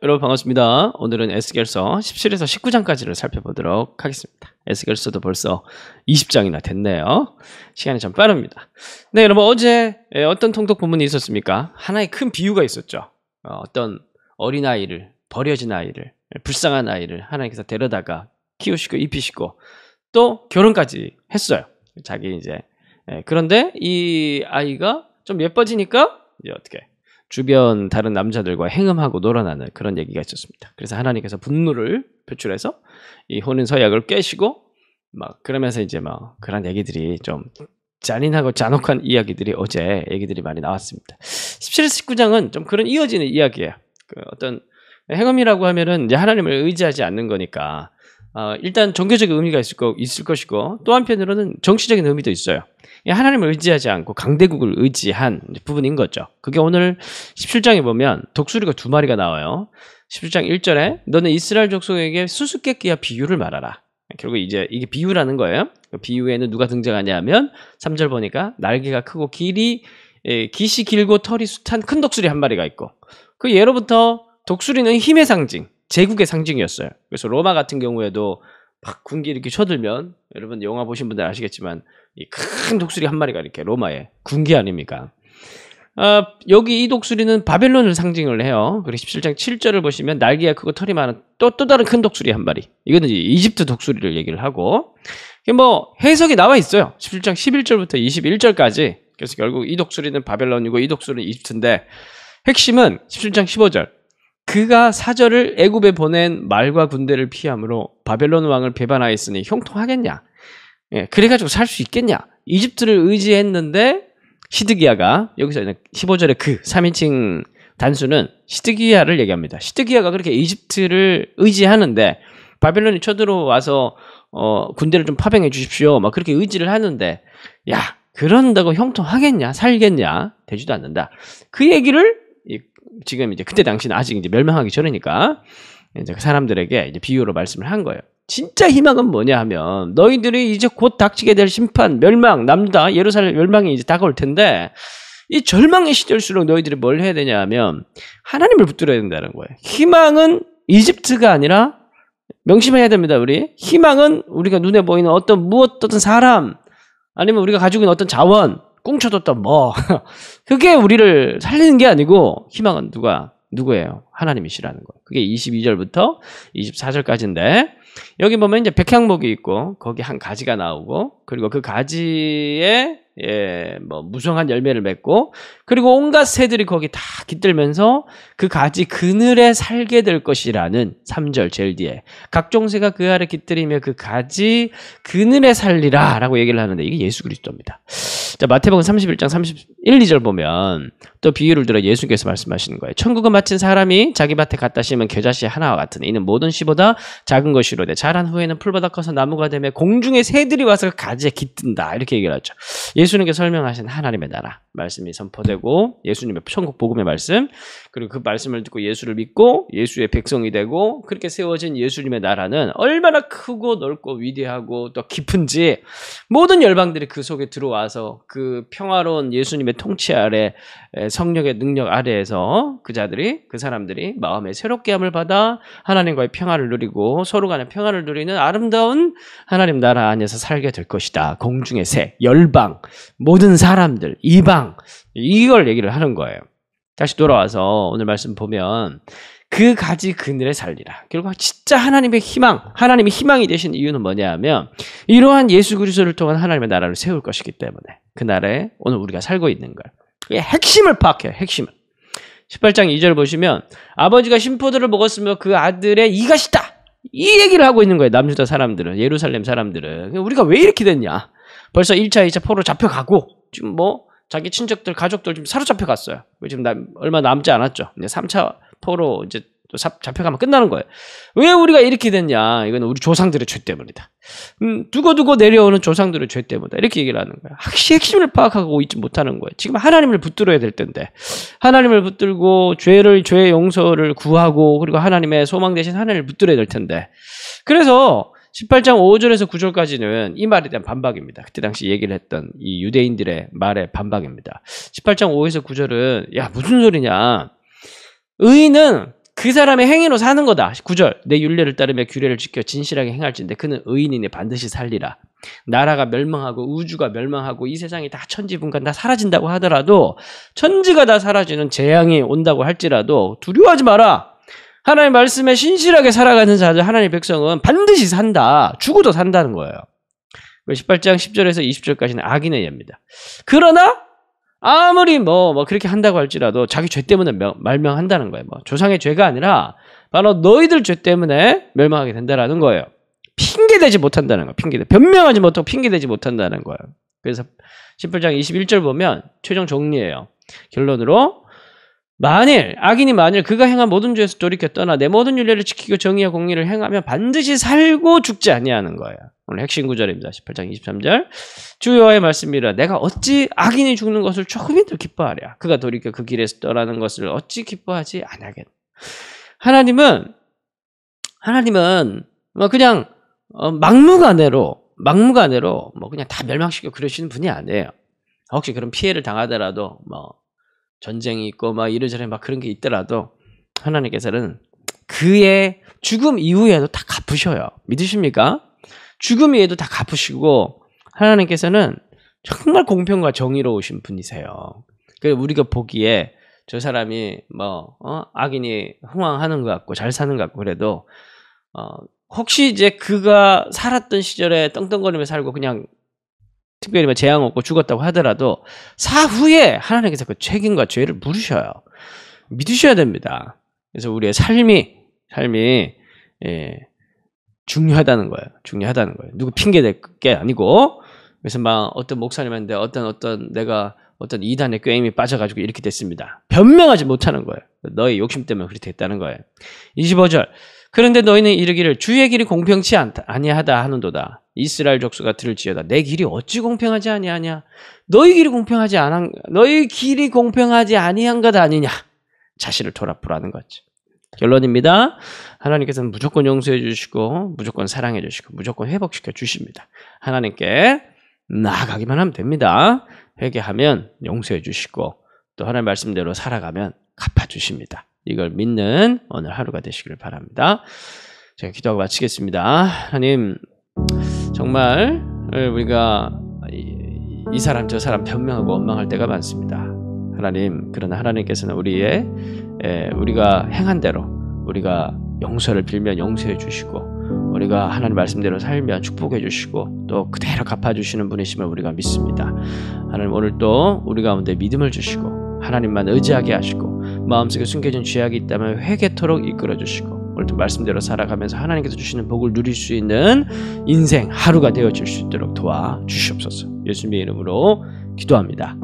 여러분 반갑습니다. 오늘은 에스겔서 17에서 19장까지를 살펴보도록 하겠습니다. 에스겔서도 벌써 20장이나 됐네요. 시간이 좀 빠릅니다. 네, 여러분 어제 어떤 통독 본문이 있었습니까? 하나의 큰 비유가 있었죠. 어떤 어린아이를, 버려진 아이를, 불쌍한 아이를 하나님께서 데려다가 키우시고 입히시고 또 결혼까지 했어요. 자기 이제 그런데 이 아이가 좀 예뻐지니까 이제 어떻게 주변 다른 남자들과 행음하고 놀아나는 그런 얘기가 있었습니다. 그래서 하나님께서 분노를 표출해서 이 혼인 서약을 깨시고 막 그러면서 이제 막 그런 얘기들이 좀 잔인하고 잔혹한 이야기들이 어제 얘기들이 많이 나왔습니다. 17에서 19장은 좀 그런 이어지는 이야기예요. 그 어떤 행음이라고 하면은 이제 하나님을 의지하지 않는 거니까 일단 종교적 의미가 있을 것이고 또 한편으로는 정치적인 의미도 있어요. 하나님을 의지하지 않고 강대국을 의지한 부분인 거죠. 그게 오늘 17장에 보면 독수리가 2마리가 나와요. 17장 1절에 너는 이스라엘 족속에게 수수께끼와 비유를 말하라. 결국 이제 이게 비유라는 거예요. 그 비유에는 누가 등장하냐면 3절 보니까 날개가 크고 깃이 길고 털이 숱한 큰 독수리 1마리가 있고 그 예로부터 독수리는 힘의 상징, 제국의 상징이었어요. 그래서 로마 같은 경우에도 막 군기 이렇게 쳐들면 여러분 영화 보신 분들 아시겠지만 이 큰 독수리 1마리가 이렇게 로마의 군기 아닙니까? 여기 이 독수리는 바벨론을 상징을 해요. 그리고 17장 7절을 보시면 날개가 크고 털이 많은 또 다른 큰 독수리 1마리. 이거는 이제 이집트 독수리를 얘기를 하고 뭐 해석이 나와 있어요. 17장 11절부터 21절까지. 그래서 결국 이 독수리는 바벨론이고 이 독수리는 이집트인데 핵심은 17장 15절. 그가 사절을 애굽에 보낸 말과 군대를 피함으로 바벨론 왕을 배반하였으니 형통하겠냐? 그래가지고 살 수 있겠냐? 이집트를 의지했는데 시드기야가 여기서 15절에 그 3인칭 단수는 시드기야를 얘기합니다. 시드기야가 그렇게 이집트를 의지하는데 바벨론이 쳐들어와서 군대를 좀 파병해 주십시오. 막 그렇게 의지를 하는데 야 그런다고 형통하겠냐? 살겠냐? 되지도 않는다. 그 얘기를 지금 이제 그때 당시는 아직 이제 멸망하기 전이니까 이제 그 사람들에게 이제 비유로 말씀을 한 거예요. 진짜 희망은 뭐냐 하면 너희들이 이제 곧 닥치게 될 심판, 멸망, 남유다, 예루살렘 멸망이 이제 다가올 텐데 이 절망의 시절수록 너희들이 뭘 해야 되냐 하면 하나님을 붙들어야 된다는 거예요. 희망은 이집트가 아니라 명심해야 됩니다. 우리 희망은 우리가 눈에 보이는 어떤 사람 아니면 우리가 가지고 있는 어떤 자원 꽁쳐뒀던 그게 우리를 살리는 게 아니고 희망은 누구예요? 하나님이시라는 거예요. 그게 22절부터 24절까지인데 여기 보면 이제 백향목이 있고 거기 한 가지가 나오고 그리고 그 가지에 무성한 열매를 맺고 그리고 온갖 새들이 거기 다 깃들면서 그 가지 그늘에 살게 될 것이라는 3절 제일 뒤에 각종 새가 그 아래 깃들이며 그 가지 그늘에 살리라 라고 얘기를 하는데 이게 예수 그리스도입니다. 자, 마태복음 31장 31, 2절 보면 또 비유를 들어 예수께서 말씀하시는 거예요. 천국은 마친 사람이 자기 밭에 갖다 심은 겨자씨 하나와 같으니 이는 모든 씨보다 작은 것이로되 자란 후에는 풀보다 커서 나무가 되며 공중의 새들이 와서 그 가지에 깃든다 이렇게 얘기를 하죠. 예수님께 설명하신 하나님의 나라 말씀이 선포되고 예수님의 천국 복음의 말씀 그리고 그 말씀을 듣고 예수를 믿고 예수의 백성이 되고 그렇게 세워진 예수님의 나라는 얼마나 크고 넓고 위대하고 또 깊은지 모든 열방들이 그 속에 들어와서 그 평화로운 예수님의 통치 아래 성령의 능력 아래에서 그 사람들이 마음의 새롭게 함을 받아 하나님과의 평화를 누리고 서로 간의 평화를 누리는 아름다운 하나님 나라 안에서 살게 될 것이다. 공중의 새, 열방, 모든 사람들, 이방 이걸 얘기를 하는 거예요. 다시 돌아와서 오늘 말씀 보면 그 가지 그늘에 살리라. 결국 진짜 하나님의 희망, 하나님이 희망이 되신 이유는 뭐냐 하면 이러한 예수 그리스도를 통한 하나님의 나라를 세울 것이기 때문에 그 나라에 오늘 우리가 살고 있는 거예요. 그게 핵심을 파악해요. 핵심을. 18장 2절 보시면 아버지가 신포도를 먹었으며 그 아들의 이가시다. 이 얘기를 하고 있는 거예요. 남유다 사람들은, 예루살렘 사람들은. 우리가 왜 이렇게 됐냐. 벌써 1차, 2차 포로 잡혀가고 지금 자기 친척들, 가족들 좀 사로잡혀 갔어요. 지금 얼마 남지 않았죠. 이제 3차 포로 이제 또 잡혀가면 끝나는 거예요. 왜 우리가 이렇게 됐냐? 이건 우리 조상들의 죄 때문이다. 두고두고 내려오는 조상들의 죄 때문이다. 이렇게 얘기를 하는 거예요. 핵심을 파악하고 있지 못하는 거예요. 지금 하나님을 붙들어야 될 텐데 하나님을 붙들고 죄의 용서를 구하고 그리고 하나님의 소망 대신 하나님을 붙들어야 될 텐데 그래서 18장 5절에서 9절까지는 이 말에 대한 반박입니다. 그때 당시 얘기를 했던 이 유대인들의 말의 반박입니다. 18장 5에서 9절은 야 무슨 소리냐. 의인은 그 사람의 행위로 사는 거다. 9절 내 율례를 따르며 규례를 지켜 진실하게 행할진대 그는 의인이니 반드시 살리라. 나라가 멸망하고 우주가 멸망하고 이 세상이 다 천지분간 다 사라진다고 하더라도 천지가 다 사라지는 재앙이 온다고 할지라도 두려워하지 마라. 하나님의 말씀에 신실하게 살아가는 자들 하나님의 백성은 반드시 산다. 죽어도 산다는 거예요. 18장 10절에서 20절까지는 악인의 예입니다. 그러나 아무리 뭐 그렇게 한다고 할지라도 자기 죄 때문에 멸망한다는 거예요. 조상의 죄가 아니라 바로 너희들 죄 때문에 멸망하게 된다라는 거예요. 핑계대지 못한다는 거예요. 변명하지 못하고 핑계대지 못한다는 거예요. 그래서 18장 21절 보면 최종 정리예요. 결론으로 악인이 만일 그가 행한 모든 죄에서 돌이켜 떠나 내 모든 율례를 지키고 정의와 공의를 행하면 반드시 살고 죽지 아니하는 거예요. 오늘 핵심 구절입니다. 18장 23절 주 여호와의 말씀이라 내가 어찌 악인이 죽는 것을 조금이라도 기뻐하랴. 그가 돌이켜 그 길에서 떠나는 것을 어찌 기뻐하지 아니하겠노. 하나님은 그냥 막무가내로 그냥 다 멸망시키고 그러시는 분이 아니에요. 혹시 그런 피해를 당하더라도 전쟁이 있고 이래저래 그런 게 있더라도 하나님께서는 그의 죽음 이후에도 다 갚으셔요. 믿으십니까? 죽음 이후에도 다 갚으시고 하나님께서는 정말 공평과 정의로우신 분이세요. 우리가 보기에 저 사람이 악인이 흥왕하는 것 같고 잘 사는 것 같고 그래도 혹시 이제 그가 살았던 시절에 떵떵거리며 살고 그냥 특별히 재앙 없고 죽었다고 하더라도 사후에 하나님께서 그 책임과 죄를 물으셔요. 믿으셔야 됩니다. 그래서 우리의 삶이 중요하다는 거예요. 누구 핑계댈 게 아니고. 그래서 어떤 목사님한테 내가 어떤 이단의 꾀임이 빠져가지고 이렇게 됐습니다. 변명하지 못하는 거예요. 너의 욕심 때문에 그렇게 됐다는 거예요. 25절 그런데 너희는 이르기를 주의 길이 공평치 아니하다 하는도다. 이스라엘 족속아 들을지어다. 내 길이 어찌 공평하지 아니하냐. 너희 길이 공평하지 아니한 것 아니냐. 자신을 돌아보라는 거죠. 결론입니다. 하나님께서는 무조건 용서해 주시고 무조건 사랑해 주시고 무조건 회복시켜 주십니다. 하나님께 나아가기만 하면 됩니다. 회개하면 용서해 주시고 또 하나님 말씀대로 살아가면 갚아주십니다. 이걸 믿는 오늘 하루가 되시길 바랍니다. 제가 기도하고 마치겠습니다. 하나님 정말 우리가 이 사람 저 사람 변명하고 원망할 때가 많습니다. 하나님 그러나 하나님께서는 우리가 행한 대로 우리가 용서를 빌면 용서해 주시고 우리가 하나님 말씀대로 살면 축복해 주시고 또 그대로 갚아주시는 분이심을 우리가 믿습니다. 하나님 오늘 또 우리 가운데 믿음을 주시고 하나님만 의지하게 하시고 마음속에 숨겨진 죄악이 있다면 회개토록 이끌어 주시고 오늘도 말씀대로 살아가면서 하나님께서 주시는 복을 누릴 수 있는 인생 하루가 되어질 수 있도록 도와주시옵소서. 예수님의 이름으로 기도합니다.